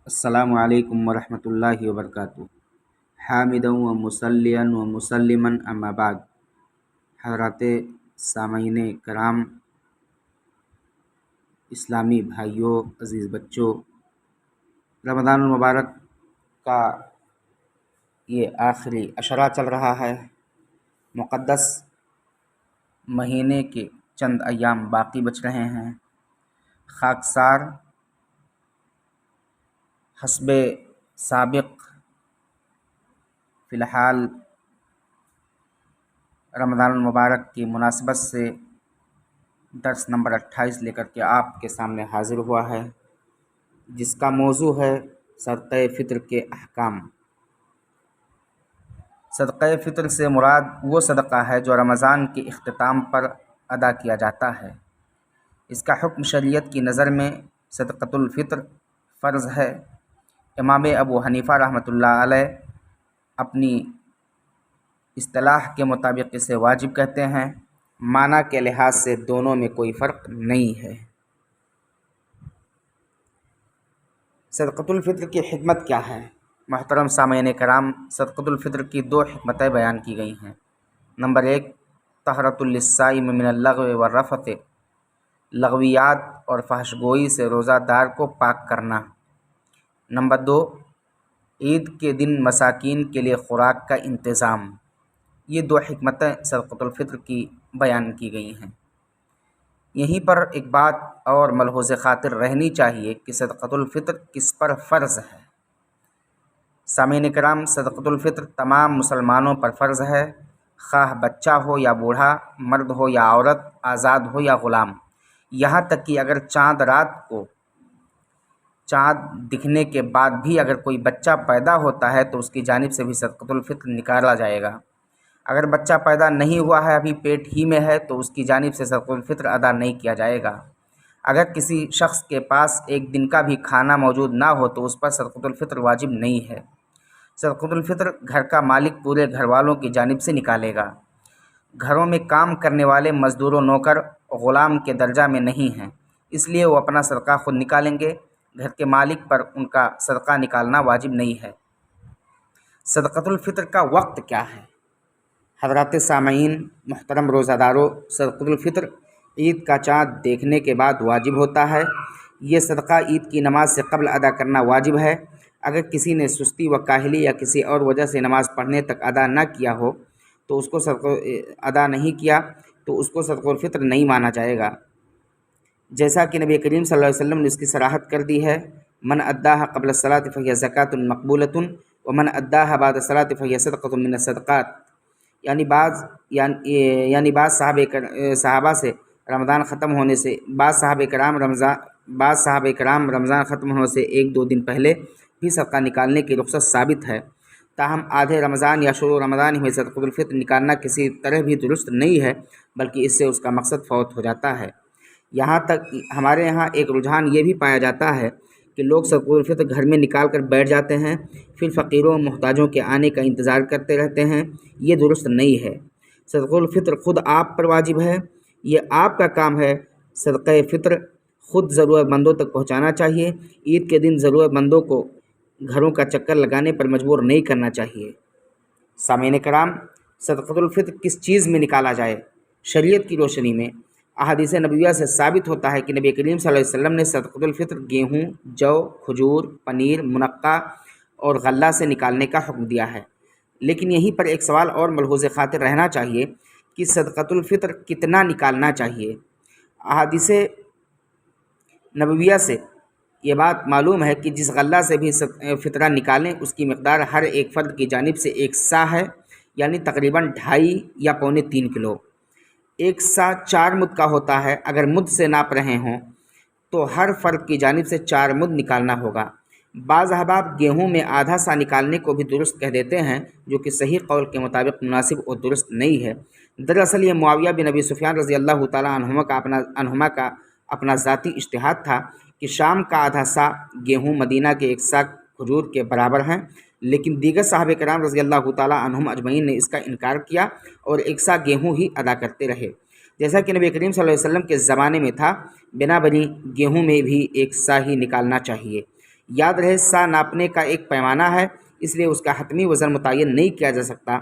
السلام علیکم ورحمۃ اللہ وبرکاتہ۔ حامدا و مسلیا و مسلما اما بعد۔ حضرات سامعین کرام، اسلامی بھائیوں، عزیز بچوں، رمضان المبارک کا یہ آخری عشرہ چل رہا ہے۔ مقدس مہینے کے چند ایام باقی بچ رہے ہیں۔ خاکسار حسب سابق فی الحال رمضان المبارک کی مناسبت سے درس نمبر 28 لے کر کے آپ کے سامنے حاضر ہوا ہے، جس کا موضوع ہے صدقہ فطر کے احکام۔ صدقہ فطر سے مراد وہ صدقہ ہے جو رمضان کے اختتام پر ادا کیا جاتا ہے۔ اس کا حکم شریعت کی نظر میں صدقۃ الفطر فرض ہے۔ امام ابو حنیفہ رحمۃ اللہ علیہ اپنی اصطلاح کے مطابق اسے واجب کہتے ہیں۔ معنی کے لحاظ سے دونوں میں کوئی فرق نہیں ہے۔ صدقۃ الفطر کی حکمت کیا ہے؟ محترم سامعین کرام، صدقۃ الفطر کی دو حکمتیں بیان کی گئی ہیں۔ نمبر 1، طہرۃ للصائم من اللغو والرفث، لغویات اور فحش گوئی سے روزہ دار کو پاک کرنا۔ نمبر 2، عید کے دن مساکین کے لیے خوراک کا انتظام۔ یہ دو حکمتیں صدقۃ الفطر کی بیان کی گئی ہیں۔ یہیں پر ایک بات اور ملحوظ خاطر رہنی چاہیے کہ صدقۃ الفطر کس پر فرض ہے۔ سامعین کرام، صدقۃ الفطر تمام مسلمانوں پر فرض ہے، خواہ بچہ ہو یا بوڑھا، مرد ہو یا عورت، آزاد ہو یا غلام۔ یہاں تک کہ اگر چاند رات کو چاند دکھنے کے بعد بھی اگر کوئی بچہ پیدا ہوتا ہے تو اس کی جانب سے بھی صدقۃ الفطر نکالا جائے گا۔ اگر بچہ پیدا نہیں ہوا ہے، ابھی پیٹ ہی میں ہے، تو اس کی جانب سے صدقۃ الفطر ادا نہیں کیا جائے گا۔ اگر کسی شخص کے پاس ایک دن کا بھی کھانا موجود نہ ہو تو اس پر صدقۃ الفطر واجب نہیں ہے۔ صدقۃ الفطر گھر کا مالک پورے گھر والوں کی جانب سے نکالے گا۔ گھروں میں کام کرنے والے مزدور و نوکر غلام کے درجہ میں نہیں ہیں، اس لیے وہ اپنا صدقہ خود نکالیں گے۔ گھر کے مالک پر ان کا صدقہ نکالنا واجب نہیں ہے۔ صدقۃ الفطر کا وقت کیا ہے؟ حضرات سامعین، محترم روزہ داروں، صدقۃ الفطر عید کا چاند دیکھنے کے بعد واجب ہوتا ہے۔ یہ صدقہ عید کی نماز سے قبل ادا کرنا واجب ہے۔ اگر کسی نے سستی و کاہلی یا کسی اور وجہ سے نماز پڑھنے تک ادا نہ کیا ہو تو اس کو صدقۃ الفطر نہیں مانا جائے گا، جیسا کہ نبی کریم صلی اللہ علیہ وسلم نے اس کی صراحت کر دی ہے۔ من اداها قبل الصلاۃ فہی زکوۃ مقبولۃ ومن اداها بعد الصلاۃ فہی صدقۃ من الصدقات۔ یعنی بعض صحابہ سے رمضان ختم ہونے سے بعض صحابہ کرام رمضان ختم ہونے سے 1-2 دن پہلے بھی صدقہ نکالنے کی رخصت ثابت ہے۔ تاہم آدھے رمضان یا شروع رمضان میں صدقۃ الفطر نکالنا کسی طرح بھی درست نہیں ہے، بلکہ اس سے اس کا مقصد فوت ہو جاتا ہے۔ یہاں تک ہمارے یہاں ایک رجحان یہ بھی پایا جاتا ہے کہ لوگ صدقۃ الفطر گھر میں نکال کر بیٹھ جاتے ہیں، پھر فقیروں و محتاجوں کے آنے کا انتظار کرتے رہتے ہیں۔ یہ درست نہیں ہے۔ صدقۃ الفطر خود آپ پر واجب ہے، یہ آپ کا کام ہے۔ صدقہ فطر خود ضرورت مندوں تک پہنچانا چاہیے۔ عید کے دن ضرورت مندوں کو گھروں کا چکر لگانے پر مجبور نہیں کرنا چاہیے۔ سامعین کرام، صدقۃ الفطر کس چیز میں نکالا جائے؟ شریعت کی روشنی میں احادیث نبویہ سے ثابت ہوتا ہے کہ نبی کریم صلی اللہ علیہ وسلم نے صدقۃ الفطر گیہوں، جو، کھجور، پنیر، منقع اور غلہ سے نکالنے کا حکم دیا ہے۔ لیکن یہیں پر ایک سوال اور ملحوظ خاطر رہنا چاہیے کہ صدقۃ الفطر کتنا نکالنا چاہیے۔ احادیث نبویہ سے یہ بات معلوم ہے کہ جس غلہ سے بھی فطرہ نکالیں اس کی مقدار ہر ایک فرد کی جانب سے 1 سا ہے، یعنی تقریباً 2.5 یا 3.25 کلو۔ 1 سا 4 مد کا ہوتا ہے۔ اگر مد سے ناپ رہے ہوں تو ہر فرد کی جانب سے 4 مد نکالنا ہوگا۔ بعض احباب گیہوں میں آدھا سا نکالنے کو بھی درست کہہ دیتے ہیں، جو کہ صحیح قول کے مطابق مناسب اور درست نہیں ہے۔ دراصل یہ معاویہ بن ابی سفیان رضی اللہ تعالیٰ عنہما کا اپنا ذاتی اجتہاد تھا کہ شام کا آدھا سا گیہوں مدینہ کے 1 سا کھجور کے برابر ہیں، لیکن دیگر صحابہ کرام رضی اللہ تعالیٰ عنہم اجمعین نے اس کا انکار کیا اور 1 سا گیہوں ہی ادا کرتے رہے، جیسا کہ نبی کریم صلی اللہ علیہ وسلم کے زمانے میں تھا۔ بنا بنی گیہوں میں بھی 1 سا ہی نکالنا چاہیے۔ یاد رہے سا ناپنے کا ایک پیمانہ ہے، اس لیے اس کا حتمی وزن متعین نہیں کیا جا سکتا۔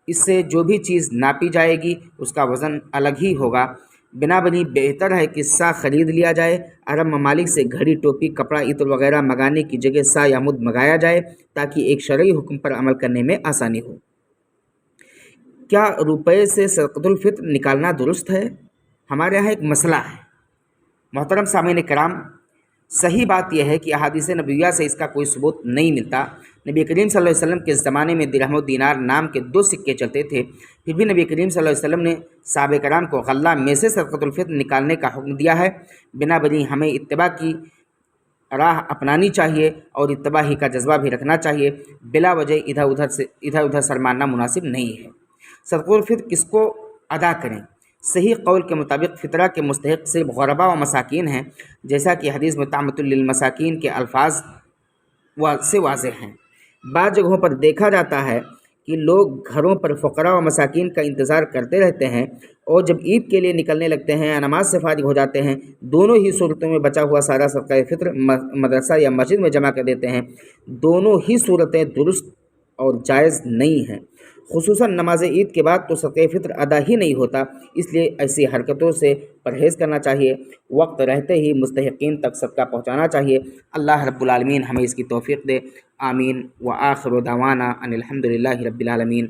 اس سے جو بھی چیز ناپی جائے گی اس کا وزن الگ ہی ہوگا۔ بنابراً بہتر ہے کہ سا خرید لیا جائے۔ عرب ممالک سے گھڑی، ٹوپی، کپڑا، عطر وغیرہ منگانے کی جگہ سا یا مد منگایا جائے تاکہ ایک شرعی حکم پر عمل کرنے میں آسانی ہو۔ کیا روپے سے صدقۃ الفطر نکالنا درست ہے؟ ہمارے یہاں ایک مسئلہ ہے محترم سامعین کرام۔ صحیح بات یہ ہے کہ احادیث نبویہ سے اس کا کوئی ثبوت نہیں ملتا۔ نبی کریم صلی اللہ علیہ وسلم کے زمانے میں درہم و دینار نام کے 2 سکے چلتے تھے، پھر بھی نبی کریم صلی اللہ علیہ وسلم نے صحابہ کرام کو غلہ میں سے صدقۃ الفطر نکالنے کا حکم دیا ہے۔ بنابراً ہمیں اتباع کی راہ اپنانی چاہیے اور اتباع ہی کا جذبہ بھی رکھنا چاہیے۔ بلا وجہ ادھر ادھر سر مارنا مناسب نہیں ہے۔ صدقۃ الفطر کس کو ادا کریں؟ صحیح قول کے مطابق فطرہ کے مستحق صرف غرباء و مساکین ہیں، جیسا کہ حدیث میں طعمۃ للمساکین کے الفاظ سے واضح ہیں۔ بعض جگہوں پر دیکھا جاتا ہے کہ لوگ گھروں پر فقراء و مساکین کا انتظار کرتے رہتے ہیں اور جب عید کے لیے نکلنے لگتے ہیں یا نماز سے فارغ ہو جاتے ہیں، دونوں ہی صورتوں میں بچا ہوا سارا صدقہ فطر مدرسہ یا مسجد میں جمع کر دیتے ہیں۔ دونوں ہی صورتیں درست اور جائز نہیں ہیں۔ خصوصاً نماز عید کے بعد تو صدقہ فطر ادا ہی نہیں ہوتا، اس لیے ایسی حرکتوں سے پرہیز کرنا چاہیے۔ وقت رہتے ہی مستحقین تک صدقہ پہنچانا چاہیے۔ اللہ رب العالمین ہمیں اس کی توفیق دے، آمین۔ وآخر دعوانا ان الحمد للہ رب العالمین۔